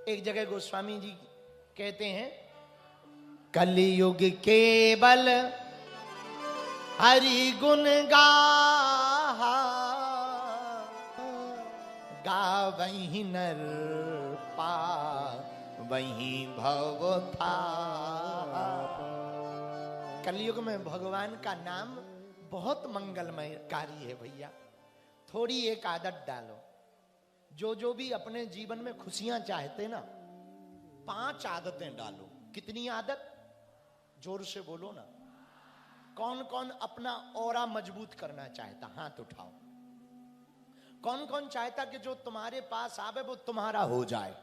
एक जगह गोस्वामी जी कहते हैं, कलियुग केवल हरि गुण गावहीं नर पावहीं भव था। कलयुग में भगवान का नाम बहुत मंगलमय कार्य है भैया। थोड़ी एक आदत डालो, जो भी अपने जीवन में खुशियां चाहते ना, 5 आदतें डालो। कितनी आदत? जोर से बोलो ना। कौन कौन अपना ऑरा मजबूत करना चाहता? हाथ उठाओ। कौन कौन चाहता कि जो तुम्हारे पास आवे वो तुम्हारा हो जाए?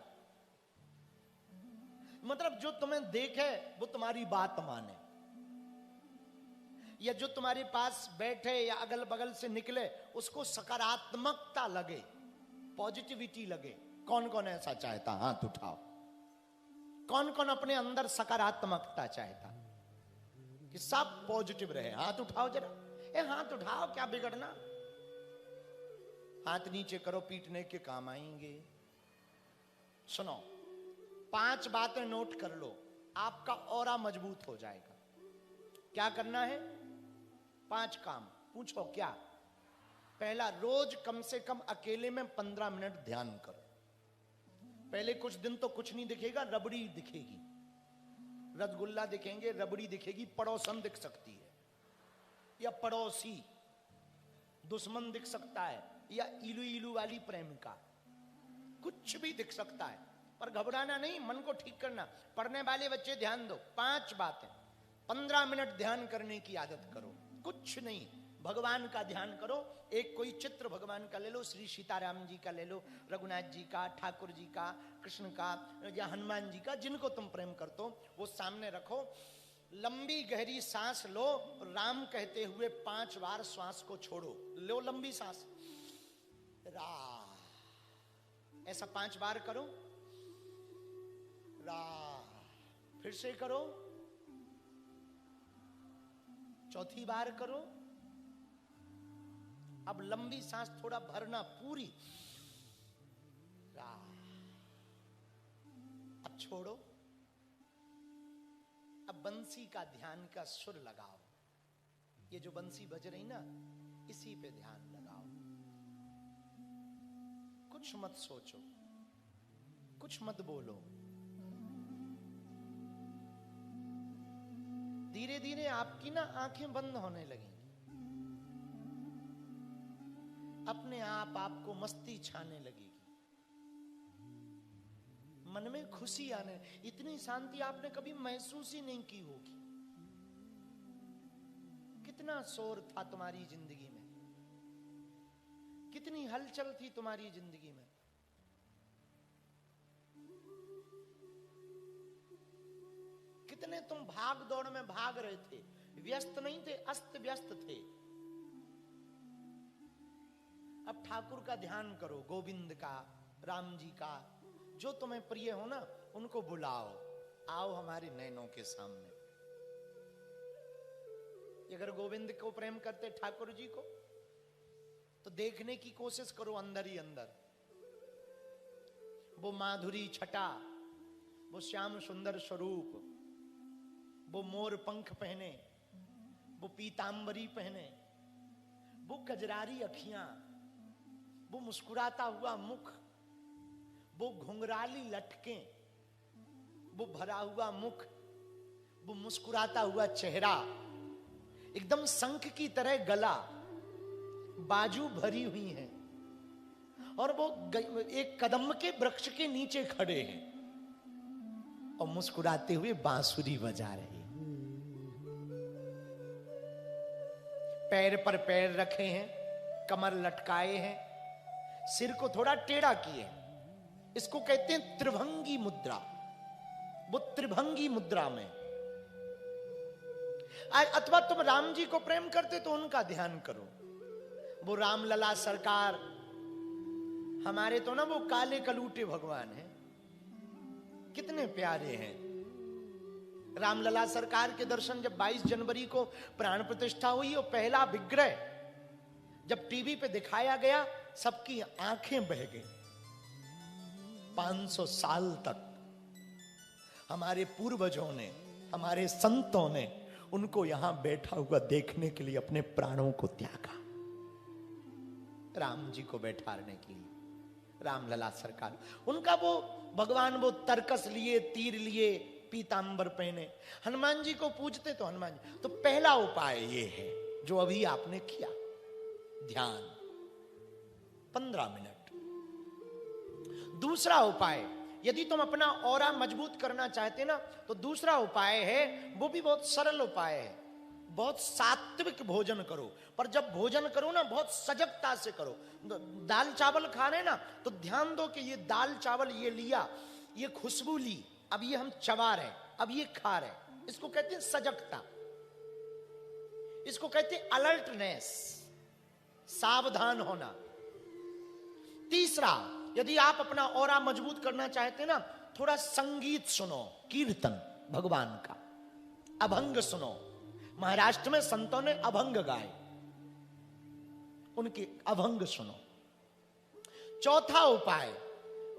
मतलब जो तुम्हें देखे वो तुम्हारी बात माने, या जो तुम्हारे पास बैठे या अगल बगल से निकले उसको सकारात्मकता लगे, पॉजिटिविटी लगे। कौन कौन ऐसा चाहता? हाथ उठाओ। कौन कौन अपने अंदर सकारात्मकता चाहता कि सब पॉजिटिव रहे? हाथ उठाओ जरा। हाथ उठाओ, क्या बिगड़ना। हाथ नीचे करो, पीटने के काम आएंगे। सुनो, 5 बातें नोट कर लो, आपका ऑरा मजबूत हो जाएगा। क्या करना है? 5 काम। पूछो क्या? पहला, रोज कम से कम अकेले में 15 मिनट ध्यान करो। पहले कुछ दिन तो कुछ नहीं दिखेगा, रबड़ी दिखेगी, रसगुल्ला दिखेंगे, रबड़ी दिखेगी, पड़ोसन दिख सकती है, या पड़ोसी दुश्मन दिख सकता है, या इलू इलू वाली प्रेमिका, कुछ भी दिख सकता है। पर घबराना नहीं, मन को ठीक करना। पढ़ने वाले बच्चे ध्यान दो। 5 बातें, 15 मिनट ध्यान करने की आदत करो। कुछ नहीं, भगवान का ध्यान करो। एक कोई चित्र भगवान का ले लो, श्री सीताराम जी का ले लो, रघुनाथ जी का, ठाकुर जी का, कृष्ण का, या हनुमान जी का, जिनको तुम प्रेम करते हो वो सामने रखो। लंबी गहरी सांस लो, राम कहते हुए 5 बार श्वास को छोड़ो। लो लंबी सांस, रा, ऐसा 5 बार करो। रा, फिर से करो, चौथी बार करो। अब लंबी सांस थोड़ा भरना, पूरी। रा, अब छोड़ो। अब बंसी का ध्यान का सुर लगाओ। ये जो बंसी बज रही ना, इसी पे ध्यान लगाओ। कुछ मत सोचो, कुछ मत बोलो। धीरे धीरे आपकी ना आंखें बंद होने लगेंगी। अपने आप आपको मस्ती छाने लगेगी, मन में खुशी आने। इतनी शांति आपने कभी महसूस ही नहीं की होगी। कितना शोर था तुम्हारी जिंदगी में, कितनी हलचल थी तुम्हारी जिंदगी में। कितने तुम भाग दौड़ में भाग रहे थे, व्यस्त नहीं थे, अस्त व्यस्त थे। अब ठाकुर का ध्यान करो, गोविंद का, राम जी का, जो तुम्हें प्रिय हो ना उनको बुलाओ। आओ हमारे नैनों के सामने। अगर गोविंद को प्रेम करते, ठाकुर जी को, तो देखने की कोशिश करो अंदर ही अंदर। वो माधुरी छटा, वो श्याम सुंदर स्वरूप, वो मोर पंख पहने, वो पीतांबरी पहने, वो कजरारी अखियां, वो मुस्कुराता हुआ मुख, वो घुंघराली लटकें, वो भरा हुआ मुख, वो मुस्कुराता हुआ चेहरा, एकदम शंख की तरह गला, बाजू भरी हुई हैं, और वो एक कदम के वृक्ष के नीचे खड़े हैं और मुस्कुराते हुए बांसुरी बजा रहे हैं। पैर पर पैर रखे हैं, कमर लटकाए हैं, सिर को थोड़ा टेढ़ा किए। इसको कहते हैं त्रिभंगी मुद्रा। वो त्रिभंगी मुद्रा में, अथवा तुम राम जी को प्रेम करते तो उनका ध्यान करो। वो रामलला सरकार, हमारे तो ना वो काले कलूटे भगवान हैं, कितने प्यारे हैं। रामलला सरकार के दर्शन जब 22 जनवरी को प्राण प्रतिष्ठा हुई और पहला विग्रह जब टीवी पे दिखाया गया, सबकी आंखें बह गई। 500 साल तक हमारे पूर्वजों ने, हमारे संतों ने उनको यहां बैठा हुआ देखने के लिए अपने प्राणों को त्यागा, राम जी को बैठाने के लिए। रामलला सरकार, उनका वो भगवान वो तरकस लिए, तीर लिए, पीतांबर पहने, हनुमान जी को पूजते तो हनुमान जी। तो पहला उपाय ये है जो अभी आपने किया, ध्यान 15 मिनट। दूसरा उपाय, यदि तुम अपना ऑरा मजबूत करना चाहते ना, तो दूसरा उपाय है, वो भी बहुत सरल उपाय है। बहुत सात्विक भोजन करो, पर जब भोजन करो ना बहुत सजगता से करो। दाल चावल खा रहे ना, तो ध्यान दो कि ये दाल चावल ये लिया, ये खुशबू ली, अब ये हम चबा रहे, अब ये खा रहे, इसको कहते हैं सजगता, इसको कहते हैं अलर्टनेस, सावधान होना। तीसरा, यदि आप अपना ऑरा मजबूत करना चाहते ना, थोड़ा संगीत सुनो, कीर्तन भगवान का, अभंग सुनो। महाराष्ट्र में संतों ने अभंग गाए, उनके अभंग सुनो। चौथा उपाय,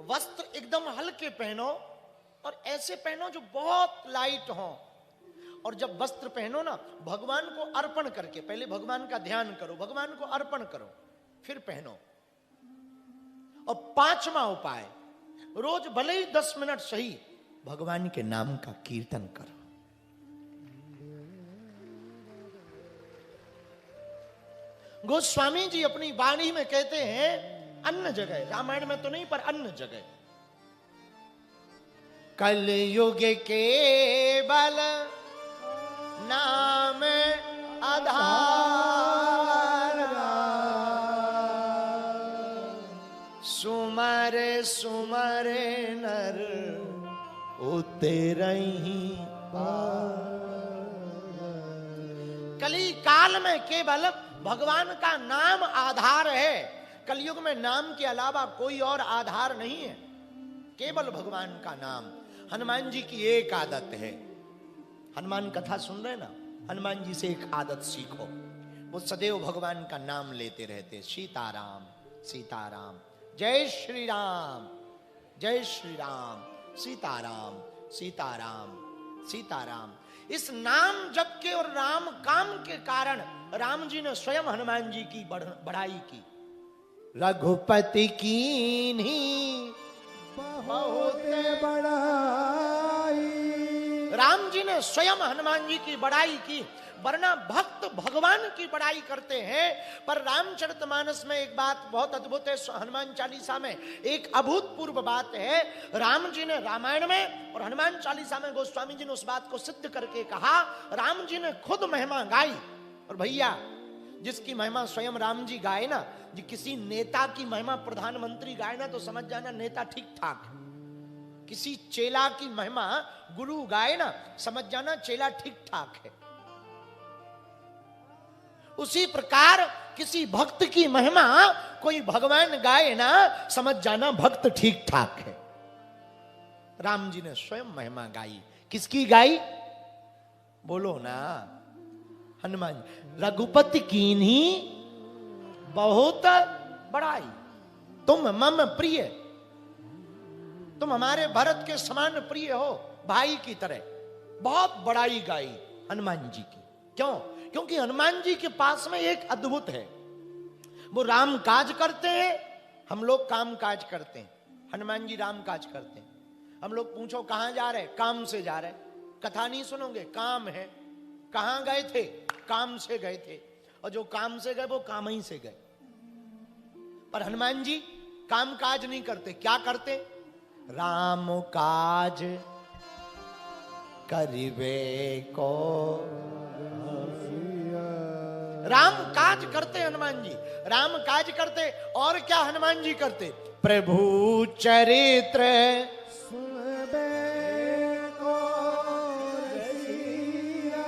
वस्त्र एकदम हल्के पहनो और ऐसे पहनो जो बहुत लाइट हो, और जब वस्त्र पहनो ना भगवान को अर्पण करके, पहले भगवान का ध्यान करो, भगवान को अर्पण करो, फिर पहनो। और पांचवा उपाय, रोज भले ही 10 मिनट सही भगवान के नाम का कीर्तन करो। गोस्वामी जी अपनी वाणी में कहते हैं, अन्य जगह, रामायण में तो नहीं पर अन्य जगह, कलयुग केवल नाम आधार, सुमर सुमर नर उतरहि पार। कली काल में केवल भगवान का नाम आधार है। कलयुग में नाम के अलावा कोई और आधार नहीं है, केवल भगवान का नाम। हनुमान जी की एक आदत है, हनुमान कथा सुन रहे ना, हनुमान जी से एक आदत सीखो, वो सदैव भगवान का नाम लेते रहते, सीताराम सीताराम, जय श्री राम जय श्री राम, सीताराम सीताराम सीताराम। इस नाम जप के और राम काम के कारण राम जी ने स्वयं हनुमान जी की बढ़ाई की। रघुपति कीन्ही बहुत बढ़ाई, राम जी ने स्वयं हनुमान जी की बढ़ाई की। वरना भक्त भगवान की बढ़ाई करते हैं, पर रामचरितमानस में एक बात बहुत अद्भुत है, हनुमान चालीसा में एक अभूतपूर्व बात है। राम जी ने रामायण में और हनुमान चालीसा में गोस्वामी जी ने उस बात को सिद्ध करके कहा, राम जी ने खुद महिमा गाई। और भैया, जिसकी महिमा स्वयं राम जी गाए ना, जी किसी नेता की महिमा प्रधानमंत्री गाए ना, तो समझ जाना नेता ठीक ठाक है। किसी चेला की महिमा गुरु गाए ना, समझ जाना चेला ठीक ठाक है। उसी प्रकार किसी भक्त की महिमा कोई भगवान गाए ना, समझ जाना भक्त ठीक ठाक है। राम जी ने स्वयं महिमा गाई। किसकी गाई? बोलो ना, हनुमान। रघुपति कीन्ही बहुत बड़ाई, तुम मम प्रिय, तुम हमारे भरत के समान प्रिय हो, भाई की तरह। बहुत बड़ाई गाई हनुमान जी की। क्यों? क्योंकि हनुमान जी के पास में एक अद्भुत है, वो राम काज करते हैं, हम लोग काम काज करते हैं। हनुमान जी राम काज करते हैं। हम लोग पूछो कहां जा रहे? काम से जा रहे। कथा नहीं सुनोगे, काम है। कहां गए थे? काम से गए थे। और जो काम से गए वो काम ही से गए। पर हनुमान जी काम काज नहीं करते। क्या करते? राम काज करिबे को, राम काज करते हनुमान जी, राम काज करते। और क्या हनुमान जी करते? प्रभु चरित्र सुनबे को रसिया।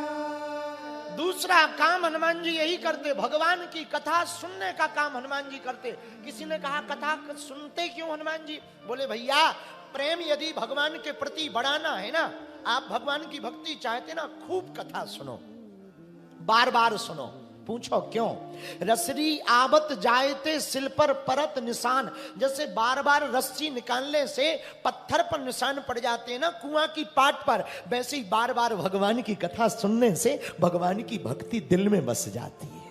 दूसरा काम हनुमान जी यही करते, भगवान की कथा सुनने का काम हनुमान जी करते। किसी ने कहा कथा सुनते क्यों हनुमान जी? बोले भैया, प्रेम यदि भगवान के प्रति बढ़ाना है ना, आप भगवान की भक्ति चाहते ना, खूब कथा सुनो, बार बार सुनो, पूछो क्यों? रसरी आबत जायते सिल पर परत निशान। जैसे बार बार रस्सी निकालने से पत्थर पर निशान पड़ जाते हैं ना कुआं की पाट पर, वैसे ही बार बार भगवान की कथा सुनने से भगवान की भक्ति दिल में बस जाती है।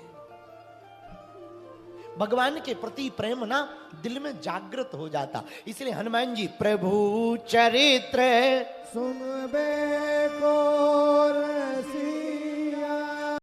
भगवान के प्रति प्रेम ना दिल में जागृत हो जाता। इसलिए हनुमान जी प्रभु चरित्र सुनबे को